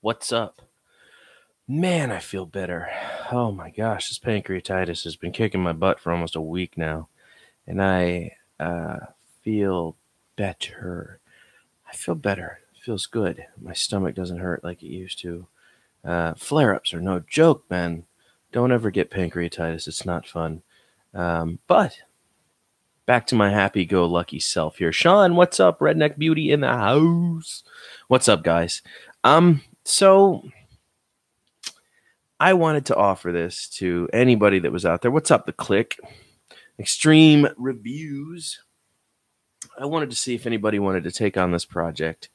What's up? Man, I feel better. Oh my gosh, this pancreatitis has been kicking my butt for almost a week now, and I feel better. I feel better. It feels good. My stomach doesn't hurt like it used to. Flare-ups are no joke, man. Don't ever get pancreatitis. It's not fun. But back to my happy-go-lucky self here. Sean, what's up? Redneck Beauty in the house. What's up, guys? So I wanted to offer this to anybody that was out there. What's up, the click? Extreme Reviews. I wanted to see if anybody wanted to take on this project.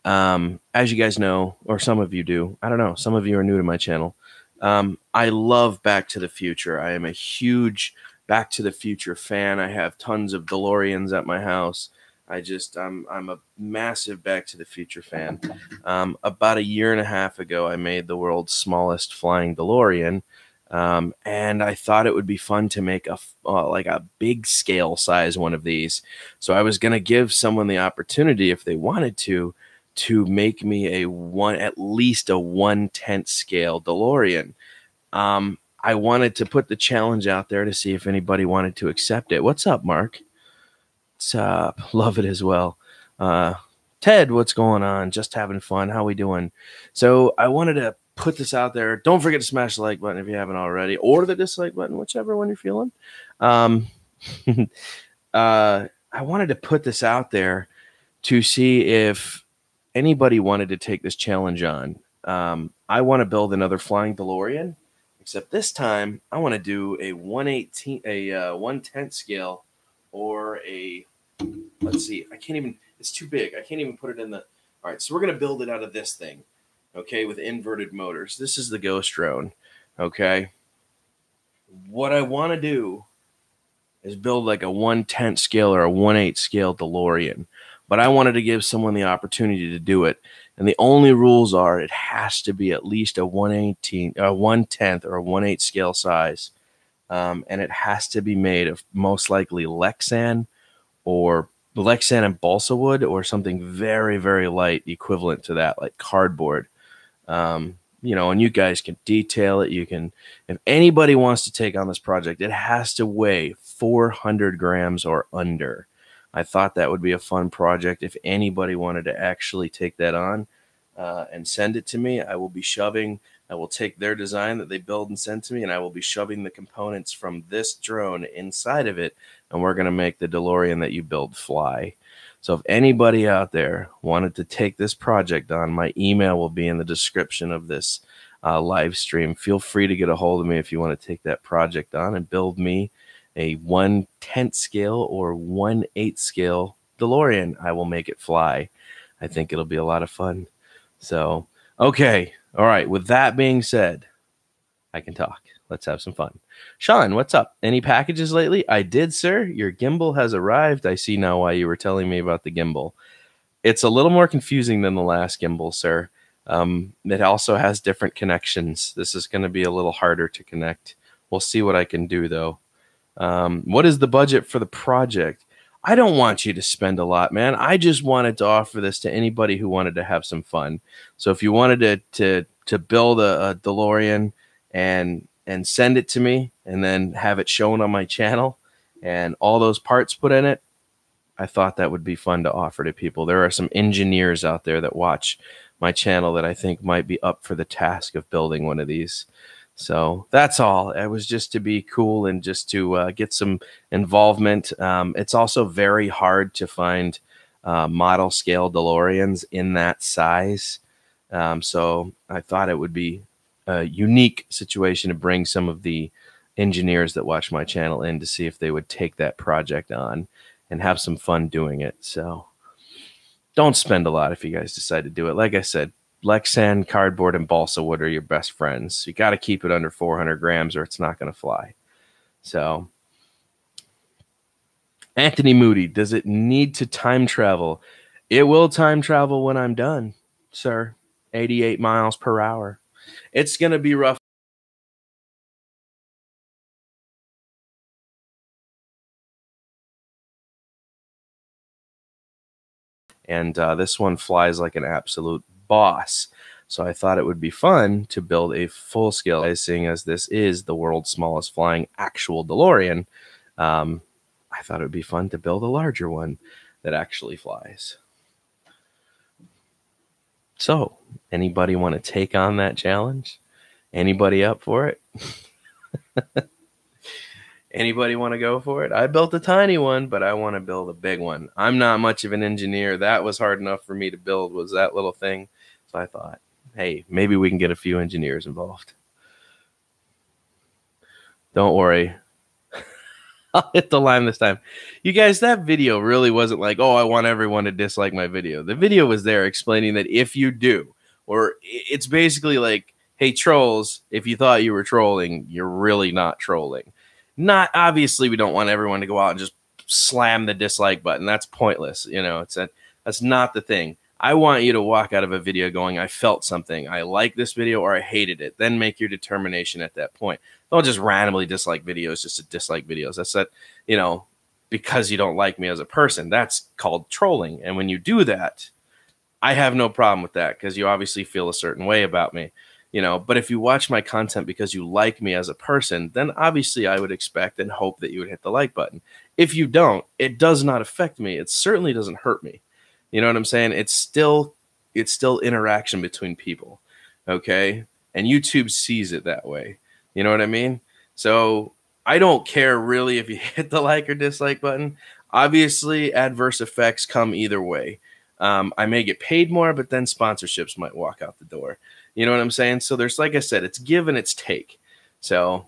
As you guys know, or some of you do, I don't know, some of you are new to my channel. I love Back to the Future. I am a huge Back to the Future fan. I have tons of DeLoreans at my house. I'm a massive Back to the Future fan. About a year and a half ago, I made the world's smallest flying DeLorean, and I thought it would be fun to make like a big scale size one of these. So I was gonna give someone the opportunity, if they wanted to make me at least a 1/10 scale DeLorean. I wanted to put the challenge out there to see if anybody wanted to accept it. What's up, Mark? What's up? Love it as well. Uh, Ted, what's going on? Just having fun. How we doing? So I wanted to put this out there. Don't forget to smash the like button if you haven't already, or the dislike button, whichever one you're feeling. Um, I wanted to put this out there to see if anybody wanted to take this challenge on. I want to build another flying DeLorean, except this time I want to do a 1/18, a 1/10 scale, or a, let's see, I can't even, it's too big. I can't even put it in the, all right, so we're going to build it out of this thing, okay, with inverted motors. This is the Ghost drone, okay? What I want to do is build like a 1/10 scale or a 1/8 scale DeLorean. But I wanted to give someone the opportunity to do it. And the only rules are it has to be at least a 1/18, a 1/10 or a 1/8 scale size. And it has to be made of most likely Lexan or Lexan and balsa wood or something very, very light equivalent to that, like cardboard. And you guys can detail it. You can, if anybody wants to take on this project, it has to weigh 400 grams or under. I thought that would be a fun project. If anybody wanted to actually take that on and send it to me, I will take their design that they build and send to me, and I will be shoving the components from this drone inside of it, and we're going to make the DeLorean that you build fly. So if anybody out there wanted to take this project on, my email will be in the description of this live stream. Feel free to get a hold of me if you want to take that project on and build me a 1/10 scale or 1/8 scale DeLorean. I will make it fly. I think it'll be a lot of fun. So, okay. All right. With that being said, I can talk. Let's have some fun. Sean, what's up? Any packages lately? I did, sir. Your gimbal has arrived. I see now why you were telling me about the gimbal. It's a little more confusing than the last gimbal, sir. It also has different connections. This is going to be a little harder to connect. We'll see what I can do, though. What is the budget for the project? I don't want you to spend a lot, man. I just wanted to offer this to anybody who wanted to have some fun. So if you wanted to build a DeLorean and send it to me and then have it shown on my channel and all those parts put in it, I thought that would be fun to offer to people. There are some engineers out there that watch my channel that I think might be up for the task of building one of these. So that's all. It was just to be cool and just to get some involvement. It's also very hard to find model scale DeLoreans in that size. So I thought it would be a unique situation to bring some of the engineers that watch my channel in to see if they would take that project on and have some fun doing it. So don't spend a lot if you guys decide to do it. Like I said, Lexan, cardboard, and balsa wood are your best friends. You got to keep it under 400 grams or it's not going to fly. So, Anthony Moody, does it need to time travel? It will time travel when I'm done, sir. 88 miles per hour. It's going to be rough. And this one flies like an absolute boss. So I thought it would be fun to build a full-scale, seeing as this is the world's smallest flying actual DeLorean. I thought it would be fun to build a larger one that actually flies. So, anybody want to take on that challenge? Anybody up for it? Anybody want to go for it? I built a tiny one, but I want to build a big one. I'm not much of an engineer. That was hard enough for me to build, was that little thing. So I thought, hey, maybe we can get a few engineers involved. Don't worry. I'll hit the line this time. You guys, that video really wasn't like, oh, I want everyone to dislike my video. The video was there explaining that if you do, or it's basically like, hey, trolls, if you thought you were trolling, you're really not trolling. Not obviously, we don't want everyone to go out and just slam the dislike button. That's pointless. You know, that's not the thing. I want you to walk out of a video going, I felt something. I like this video or I hated it. Then make your determination at that point. Don't just randomly dislike videos just to dislike videos. That's that, you know, because you don't like me as a person. That's called trolling. And when you do that, I have no problem with that because you obviously feel a certain way about me. You know, but if you watch my content because you like me as a person, then obviously I would expect and hope that you would hit the like button. If you don't, it does not affect me. It certainly doesn't hurt me. You know what I'm saying? It's still interaction between people. Okay? And YouTube sees it that way. You know what I mean? So I don't care really if you hit the like or dislike button. Obviously, adverse effects come either way. I may get paid more, but then sponsorships might walk out the door. You know what I'm saying? So there's, like I said, it's give and it's take. So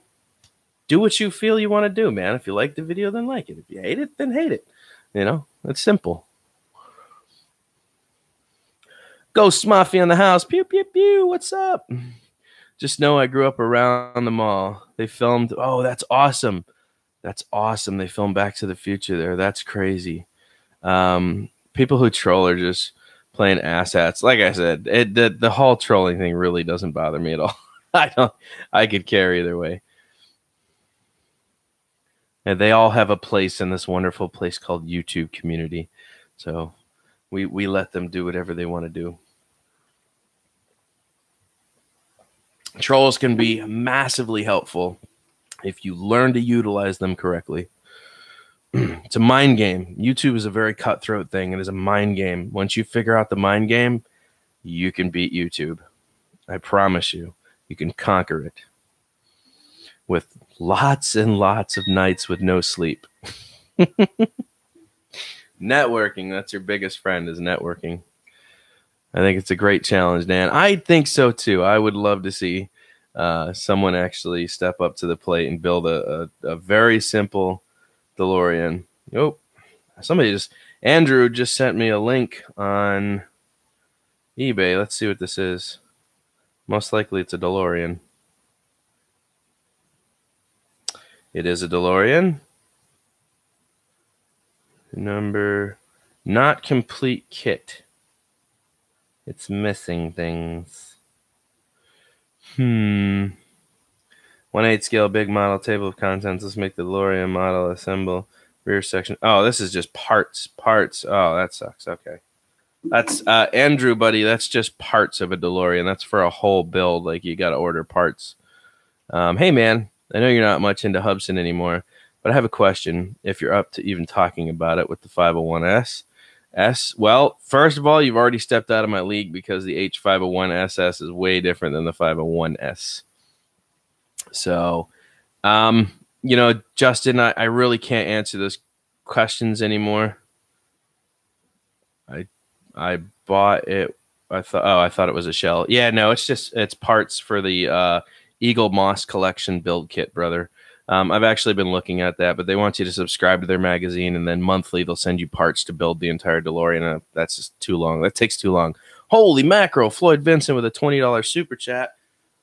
do what you feel you want to do, man. If you like the video, then like it. If you hate it, then hate it. You know, it's simple. Ghost Mafia in the house. Pew, pew, pew. What's up? Just know I grew up around the mall. They filmed. Oh, that's awesome. That's awesome. They filmed Back to the Future there. That's crazy. People who troll are just playing asshats. Like I said, the whole trolling thing really doesn't bother me at all. I could care either way. And they all have a place in this wonderful place called YouTube community. So we let them do whatever they want to do. Trolls can be massively helpful if you learn to utilize them correctly. It's a mind game. YouTube is a very cutthroat thing. It is a mind game. Once you figure out the mind game, you can beat YouTube. I promise you. You can conquer it. With lots and lots of nights with no sleep. Networking, that's your biggest friend, is networking. I think it's a great challenge, Dan. I think so, too. I would love to see someone actually step up to the plate and build a very simple DeLorean. Oh, Andrew just sent me a link on eBay. Let's see what this is. Most likely it's a DeLorean. It is a DeLorean. Number, not complete kit. It's missing things. 1/8 scale big model table of contents. Let's make the DeLorean model assemble rear section. Oh, this is just parts. Oh, that sucks. Okay. That's Andrew, buddy. That's just parts of a DeLorean. That's for a whole build. Like, you got to order parts. Hey, man, I know you're not much into Hubson anymore, but I have a question. If you're up to even talking about it with the 501S. Well, first of all, you've already stepped out of my league because the H501SS is way different than the 501S. So, you know, Justin, I really can't answer those questions anymore. I bought it. I thought it was a shell. Yeah, no, it's parts for the Eagle Moss collection build kit, brother. I've actually been looking at that, but they want you to subscribe to their magazine, and then monthly they'll send you parts to build the entire DeLorean. That's just too long. That takes too long. Holy mackerel, Floyd Vincent with a $20 super chat.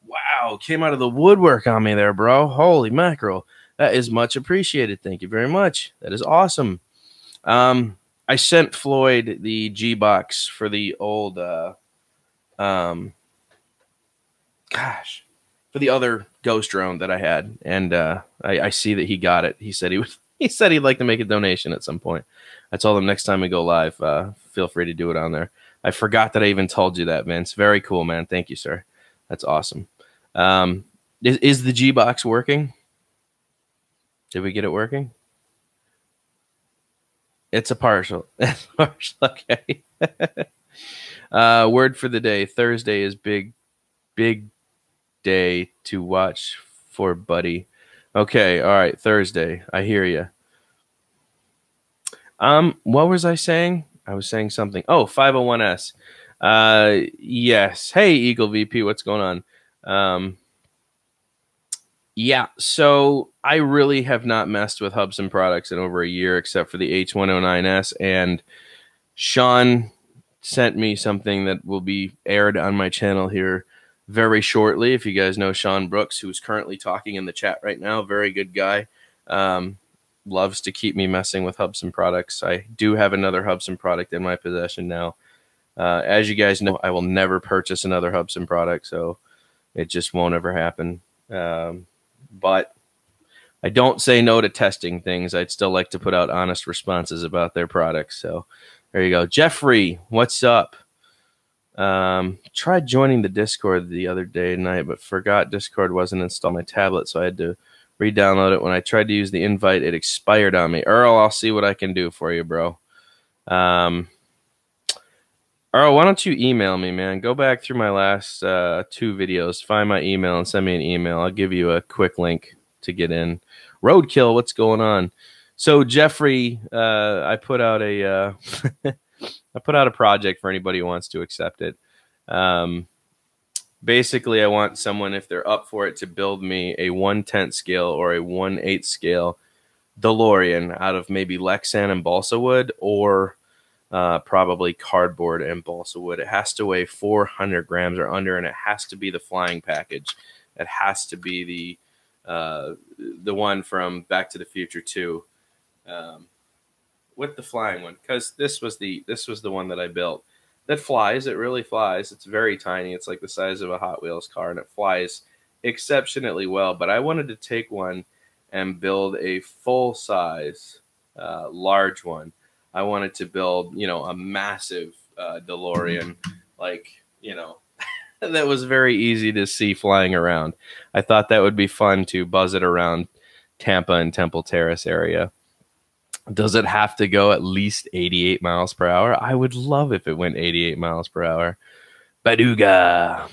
Wow, came out of the woodwork on me there, bro. Holy mackerel. That is much appreciated. Thank you very much. That is awesome. I sent Floyd the G-Box for the old, for the other Ghost drone that I had, and I see that he got it. He said he'd like to make a donation at some point. I told him next time we go live, feel free to do it on there. I forgot that I even told you that, Vince. Very cool, man. Thank you, sir. That's awesome. Um, is the G box working? Did we get it working? It's a partial. Partial. Okay. Word for the day. Thursday is big day to watch for, buddy. Okay. All right. Thursday. I hear you. What was I saying? I was saying something. Oh, 501s. Yes. Hey, Eagle VP, what's going on? Yeah, so I really have not messed with Hubsan products in over a year, except for the H109S. And Sean sent me something that will be aired on my channel here very shortly. If you guys know Sean Brooks, who's currently talking in the chat right now, very good guy. Loves to keep me messing with Hubsan products. I do have another Hubsan product in my possession now. As you guys know, I will never purchase another Hubsan product, so it just won't ever happen. But I don't say no to testing things. I'd still like to put out honest responses about their products. So there you go. Jeffrey, what's up? Tried joining the Discord the other day and night, but forgot Discord wasn't installed on my tablet, so I had to re-download it. When I tried to use the invite, it expired on me. Earl, I'll see what I can do for you, bro. Earl, why don't you email me, man? Go back through my last 2 videos, find my email, and send me an email. I'll give you a quick link to get in. Roadkill, what's going on? So, Jeffrey, I put out a I put out a project for anybody who wants to accept it. Basically, I want someone, if they're up for it, to build me a 1/10 scale or a 1/8 scale DeLorean out of maybe Lexan and balsa wood, or probably cardboard and balsa wood. It has to weigh 400 grams or under, and it has to be the flying package. It has to be the one from Back to the Future 2, with the flying one, because this was the one that I built. That flies. It really flies. It's very tiny. It's like the size of a Hot Wheels car, and it flies exceptionally well. But I wanted to take one and build a full size, large one. I wanted to build, a massive DeLorean, that was very easy to see flying around. I thought that would be fun to buzz it around Tampa and Temple Terrace area. Does it have to go at least 88 miles per hour? I would love if it went 88 miles per hour. Baduga.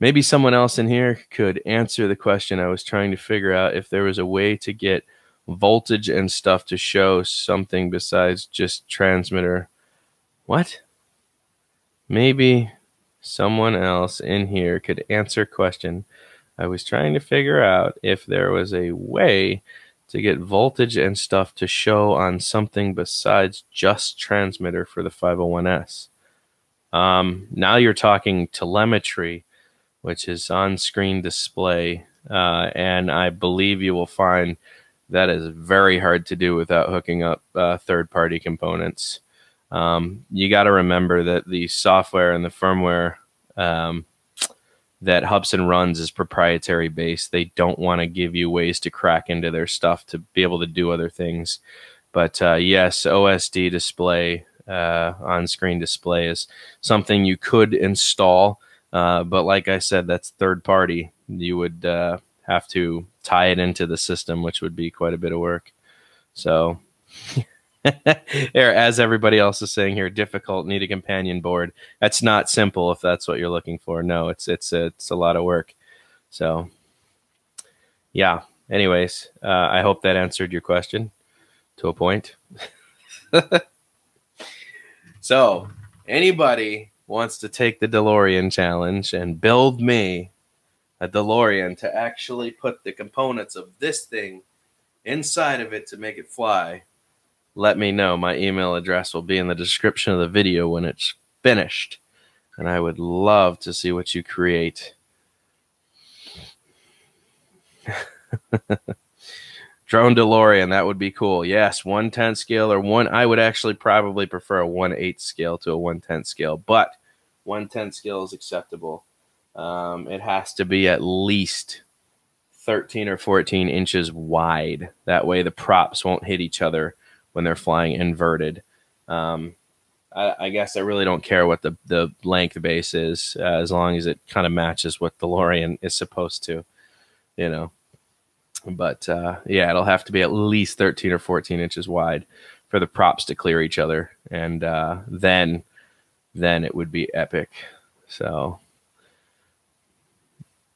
Maybe someone else in here could answer the question. I was trying to figure out if there was a way to get voltage and stuff to show something besides just transmitter. What? Maybe someone else in here could answer question. I was trying to figure out if there was a way to get voltage and stuff to show on something besides just transmitter for the 501S. Now you're talking telemetry, which is on-screen display, and I believe you will find that is very hard to do without hooking up third-party components. You got to remember that the software and the firmware that Hubsan runs is proprietary based. They don't want to give you ways to crack into their stuff to be able to do other things. But yes, OSD display, on-screen display is something you could install. But like I said, that's third party. You would have to tie it into the system, which would be quite a bit of work. So as everybody else is saying here, difficult, need a companion board. That's not simple if that's what you're looking for. No, it's a lot of work. So yeah, anyways, I hope that answered your question to a point. So anybody wants to take the DeLorean challenge and build me a DeLorean to actually put the components of this thing inside of it to make it fly, let me know. My email address will be in the description of the video when it's finished. And I would love to see what you create. Drone DeLorean, that would be cool. Yes, 1/10 scale or one. I would actually probably prefer a 1/8 scale to a 1/10 scale, but 1/10 scale is acceptable. It has to be at least 13 or 14 inches wide. That way the props won't hit each other when they're flying inverted. I guess I really don't care what the length base is, as long as it kind of matches what DeLorean is supposed to, you know. But yeah, it'll have to be at least 13 or 14 inches wide for the props to clear each other, and then it would be epic. So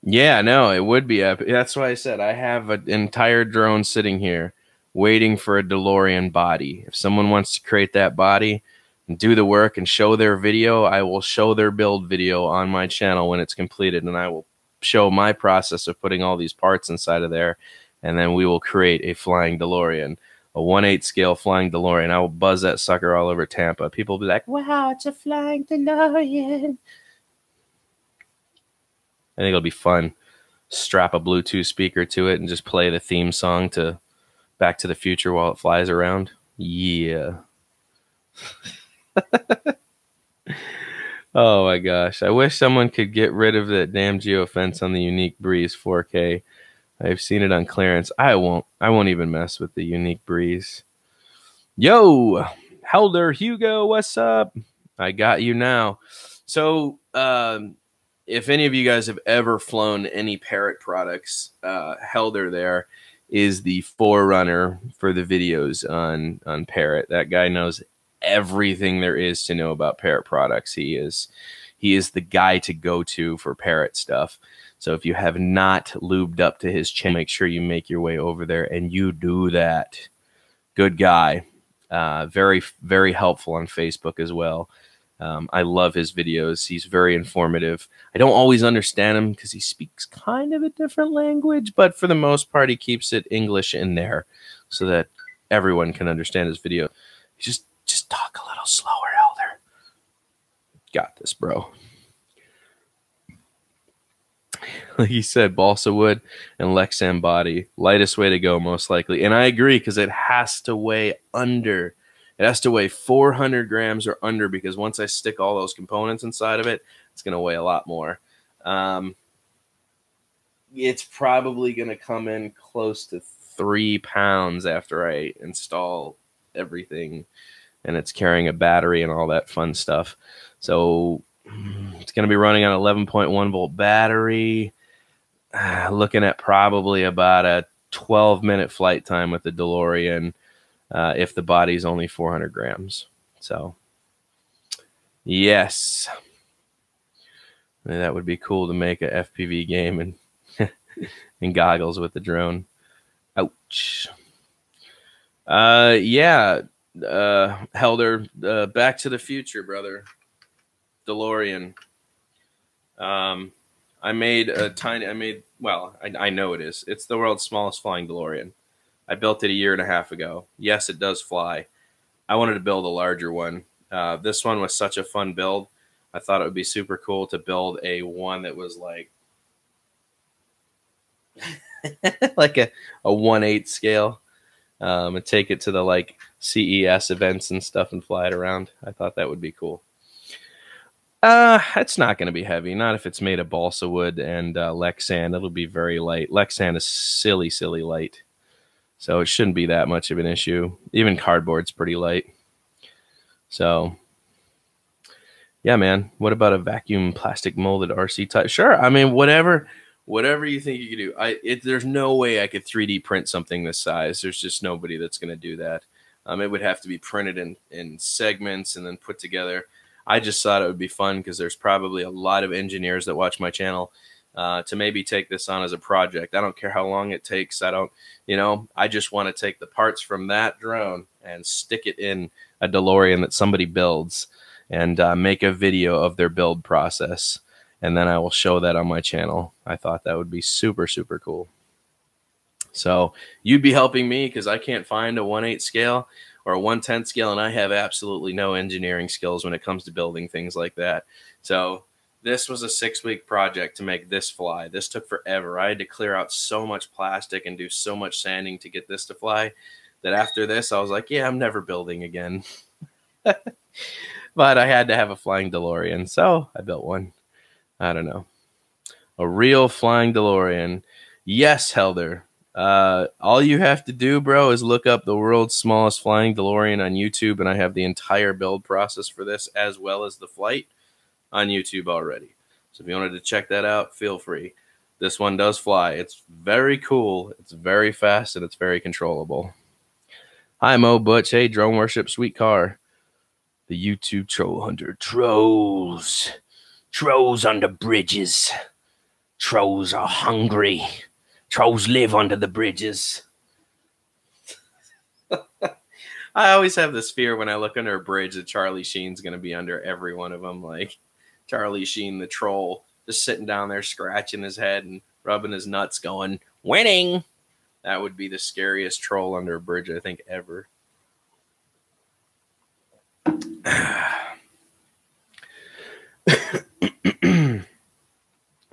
yeah, no, it would be epic. That's why I said I have an entire drone sitting here waiting for a DeLorean body. If someone wants to create that body and do the work and show their video, I will show their build video on my channel when it's completed, and I will show my process of putting all these parts inside of there, and then we will create a flying DeLorean, a 1/8 scale flying DeLorean. I will buzz that sucker all over Tampa. People will be like, "Wow, it's a flying DeLorean." I think it'll be fun. Strap a Bluetooth speaker to it and just play the theme song to Back to the Future while it flies around. Yeah. Oh my gosh. I wish someone could get rid of that damn geofence on the Unique Breeze 4K. I've seen it on clearance. I won't even mess with the Unique Breeze. Yo, Helder Hugo, what's up? I got you now. So, if any of you guys have ever flown any Parrot products, Helder there is the forerunner for the videos on Parrot. That guy knows everything there is to know about Parrot products. He is the guy to go to for Parrot stuff. So if you have not lubed up to his channel, make sure you make your way over there and you do that. Good guy. Very, very helpful on Facebook as well. I love his videos. He's very informative. I don't always understand him because he speaks kind of a different language, but for the most part, he keeps it English in there so that everyone can understand his video. Just talk a little slower, Elder. Got this, bro. Like he said, balsa wood and Lexan body, lightest way to go, most likely. And I agree, because it has to weigh under. It has to weigh 400 grams or under, because once I stick all those components inside of it, it's going to weigh a lot more. It's probably going to come in close to 3 pounds after I install everything, and it's carrying a battery and all that fun stuff. So it's going to be running on 11.1 volt battery. Looking at probably about a 12-minute flight time with the DeLorean, if the body's only 400 grams. So, yes. That would be cool to make a FPV game and and goggles with the drone. Ouch. Yeah. Helder, Back to the Future, brother. DeLorean. I know it is. It's the world's smallest flying DeLorean. I built it a year and a half ago. Yes, it does fly. I wanted to build a larger one. This one was such a fun build. I thought it would be super cool to build a one that was like like a 1/8 scale, and take it to the like CES events and stuff and fly it around. I thought that would be cool. It's not going to be heavy. Not if it's made of balsa wood and Lexan. It'll be very light. Lexan is silly light, so it shouldn't be that much of an issue. Even cardboard's pretty light. So, yeah, man. What about a vacuum plastic molded RC type? Sure. I mean, whatever you think you could do. There's no way I could 3D print something this size. There's just nobody that's going to do that. It would have to be printed in segments and then put together. I just thought it would be fun because there's probably a lot of engineers that watch my channel, to maybe take this on as a project. I don't care how long it takes. I just want to take the parts from that drone and stick it in a DeLorean that somebody builds and make a video of their build process. And then I will show that on my channel. I thought that would be super, super cool. So you'd be helping me because I can't find a 1/8 scale or a 1/10 scale, and I have absolutely no engineering skills when it comes to building things like that. So this was a 6-week project to make this fly. This took forever. I had to clear out so much plastic and do so much sanding to get this to fly that after this, I was like, yeah, I'm never building again. But I had to have a flying DeLorean, so I built one. I don't know. A real flying DeLorean. Yes, Helder. All you have to do, bro, is look up the world's smallest flying DeLorean on YouTube, and I have the entire build process for this as well as the flight on YouTube already. So if you wanted to check that out, feel free. This one does fly. It's very cool. It's very fast, and it's very controllable. Hi, Mo Butch. Hey, Drone Worship, sweet car. The YouTube Troll Hunter. Trolls. Trolls under bridges. Trolls are hungry. Trolls live under the bridges. I always have this fear when I look under a bridge that Charlie Sheen's going to be under every one of them. Like Charlie Sheen, the troll, just sitting down there scratching his head and rubbing his nuts going, winning. That would be the scariest troll under a bridge, I think, ever.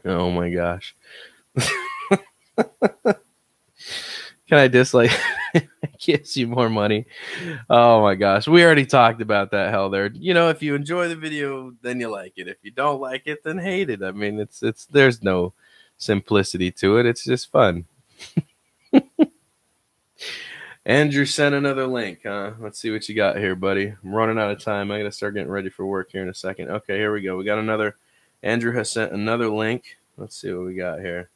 Oh my gosh. Can I dislike gives you more money? Oh my gosh. We already talked about that hell there. You know, if you enjoy the video, then you like it. If you don't like it, then hate it. I mean, it's there's no simplicity to it. It's just fun. Andrew sent another link, huh? Let's see what you got here, buddy. I'm running out of time. I gotta start getting ready for work here in a second. Okay, here we go. We got another. Andrew has sent another link. Let's see what we got here.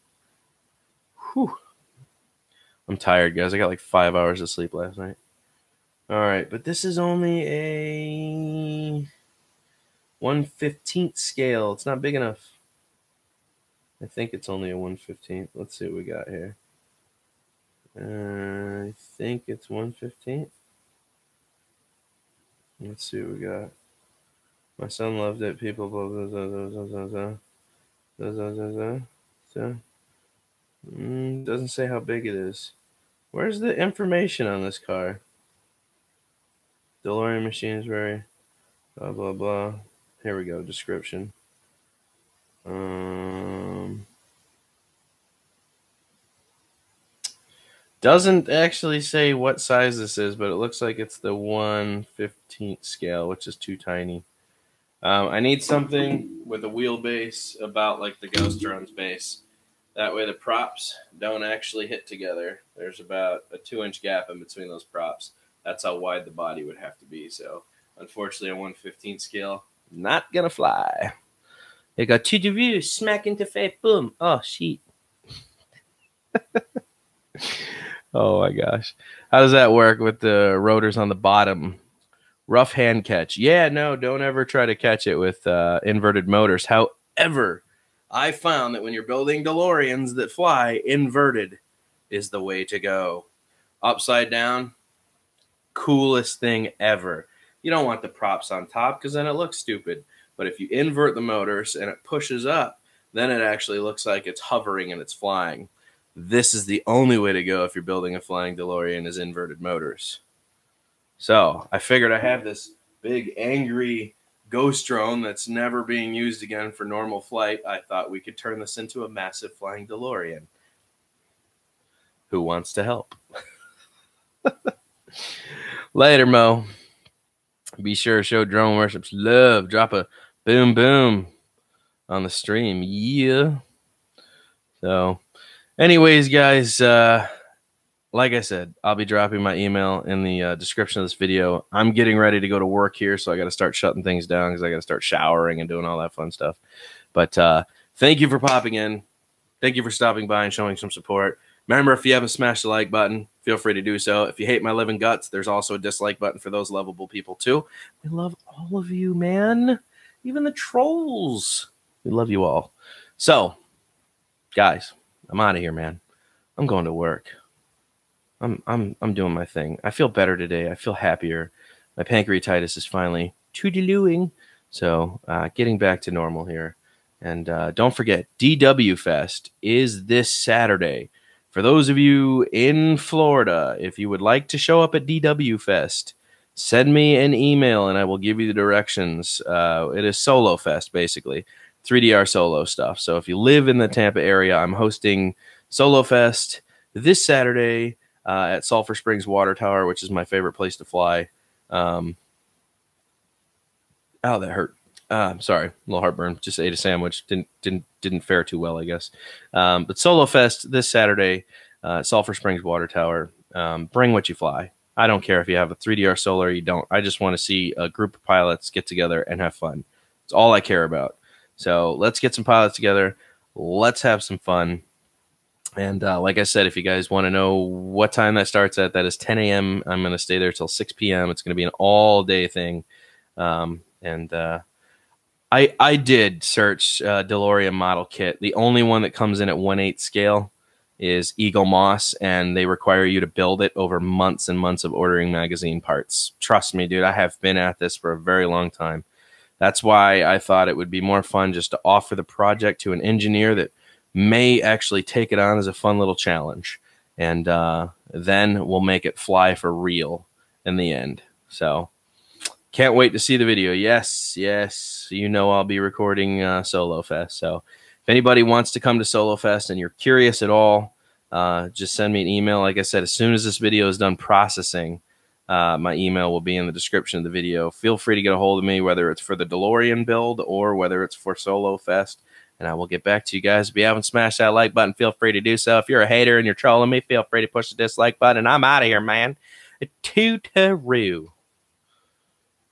Whew. I'm tired, guys. I got like 5 hours of sleep last night. All right, but this is only a 1/15th scale. It's not big enough. I think it's only a 1/15th. Let's see what we got here. I think it's 1/15th. Let's see what we got. My son loved it. People blah blah blah blah blah blah blah blah blah. So, doesn't say how big it is. Where's the information on this car? DeLorean machine is very blah blah blah. Here we go. Description. Doesn't actually say what size this is, but it looks like it's the 1/15th scale, which is too tiny. I need something with a wheelbase about like the Ghost Drone's base. That way the props don't actually hit together. There's about a 2-inch gap in between those props. That's how wide the body would have to be. So unfortunately, a 1/15th scale, not gonna fly. They got two views, smack into face, boom. Oh, shit. Oh my gosh. How does that work with the rotors on the bottom? Rough hand catch. Yeah, no, don't ever try to catch it with inverted motors. However, I found that when you're building DeLoreans that fly, inverted is the way to go. Upside down, coolest thing ever. You don't want the props on top because then it looks stupid. But if you invert the motors and it pushes up, then it actually looks like it's hovering and it's flying. This is the only way to go if you're building a flying DeLorean is inverted motors. So I figured I have this big angry ghost drone that's never being used again for normal flight. I thought we could turn this into a massive flying DeLorean. Who wants to help? Later, Mo. Be sure to show Drone Worship's love. Drop a boom boom on the stream. Yeah. So anyways, guys, like I said, I'll be dropping my email in the description of this video. I'm getting ready to go to work here, so I got to start shutting things down because I got to start showering and doing all that fun stuff. But thank you for popping in. Thank you for stopping by and showing some support. Remember, if you haven't smashed the like button, feel free to do so. If you hate my living guts, there's also a dislike button for those lovable people too. We love all of you, man. Even the trolls. We love you all. So, guys, I'm out of here, man. I'm going to work. I'm doing my thing. I feel better today. I feel happier. My pancreatitis is finally toodalooing. So getting back to normal here. And don't forget, DW Fest is this Saturday. For those of you in Florida, if you would like to show up at DW Fest, send me an email and I will give you the directions. It is Solo Fest, basically. 3DR solo stuff. So if you live in the Tampa area, I'm hosting Solo Fest this Saturday at Sulphur Springs Water Tower, which is my favorite place to fly. Oh, that hurt. Sorry, a little heartburn. Just ate a sandwich. Didn't fare too well, I guess. But Solo Fest this Saturday. Sulphur Springs Water Tower. Bring what you fly. I don't care if you have a 3DR Solar or you don't. I just want to see a group of pilots get together and have fun. It's all I care about. So let's get some pilots together. Let's have some fun. And like I said, if you guys want to know what time that starts at, that is 10 a.m. I'm going to stay there till 6 p.m. It's going to be an all-day thing. I did search DeLorean model kit. The only one that comes in at 1/8 scale is Eagle Moss, and they require you to build it over months and months of ordering magazine parts. Trust me, dude, I have been at this for a very long time. That's why I thought it would be more fun just to offer the project to an engineer that may actually take it on as a fun little challenge. And then we'll make it fly for real in the end. So can't wait to see the video. Yes, you know I'll be recording Solo Fest. So if anybody wants to come to Solo Fest and you're curious at all, just send me an email. Like I said, as soon as this video is done processing, my email will be in the description of the video. Feel free to get a hold of me, whether it's for the DeLorean build or whether it's for Solo Fest, and I will get back to you guys. If you haven't smashed that like button, feel free to do so. If you're a hater and you're trolling me, feel free to push the dislike button. I'm out of here, man. Toot-a-roo.